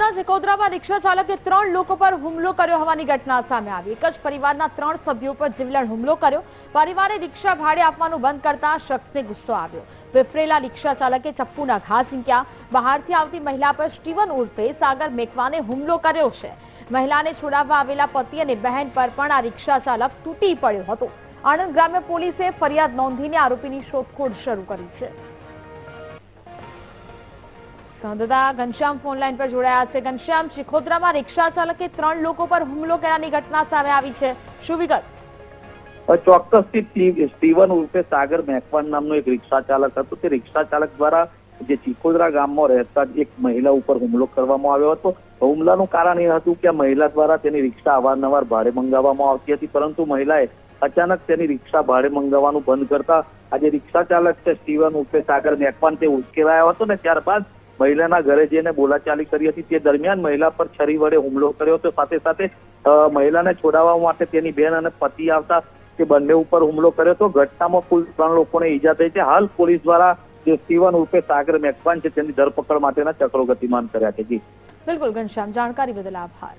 ગુજરાતના ચકોદરામાં રિક્ષા ચાલકે 3 લોકો પર હુમલો કર્યો હોવાની ઘટના સામે આવી। એક જ પરિવારના 3 સભ્યો પર જીવલેણ હુમલો કર્યો। પરિવારે રિક્ષા ભાડે આપવાનું બંધ કરતા શખ્સને ગુસ્સો આવ્યો। વિફરેલા રિક્ષા ચાલકે ચપ્પુના ઘા ઝીંક્યા। બહારથી આવતી મહિલા પર સ્ટીવન ઉર્ફે સાગર મેકવાને હુમલો કર્યો છે। મહિલાને છોડાવવા આવેલા પતિ અને બહેન પર પણ આ રિક્ષા ચાલક તૂટી પડ્યો હતો। આણંદ ગ્રામ્ય પોલીસે ફરિયાદ નોંધીને આરોપીની શોધખોળ શરૂ કરી છે। સંવાદદાતા ઘનશ્યામ ફોન લાઈન પર જોડાયા છે। ઘનશ્યામ, ચિખોદરામાં રિક્ષા ચાલકે 3 લોકો પર હુમલો કર્યાની ઘટના સામે આવી છે, શું વિગત? ચોક્કસથી સ્ટીવન ઉર્ફે સાગર મેકવાન નામનો એક રિક્ષા ચાલક હતો। તે રિક્ષા ચાલક દ્વારા જે ચિખોદરા ગામમાં રહેતા એક મહિલા ઉપર હુમલો કરવામાં આવ્યો હતો। હુમલાનું કારણ એ હતું કે આ મહિલા દ્વારા તેની રિક્ષા અવારનવાર ભાડે મંગાવવામાં આવતી હતી, પરંતુ મહિલાએ અચાનક તેની રિક્ષા ભાડે મંગાવવાનું બંધ કરતા આજે રિક્ષા ચાલક છે સ્ટીવન ઉર્ફે સાગર મેકવાન તે ઉશ્કેરાયો હતો ને ત્યારબાદ મહિલાના ઘરે જઈને બોલાચાલી કરી હતી। તે દરમિયાન મહિલા પર છરી વડે હુમલો કર્યો હતો। સાથે સાથે મહિલાને છોડાવવા માટે તેની બેન અને પતિ આવતા તે બંને ઉપર હુમલો કર્યો હતો। ઘટનામાં કુલ 3 લોકોને ઈજા થઈ છે। હાલ પોલીસ દ્વારા જે સ્ટીવન ઉર્ફે સાગર મેકવાન છે તેની ધરપકડ માટેના ચક્રો ગતિમાન કર્યા છે। જી બિલકુલ ઘનશ્યામ, જાણકારી બદલ આભાર।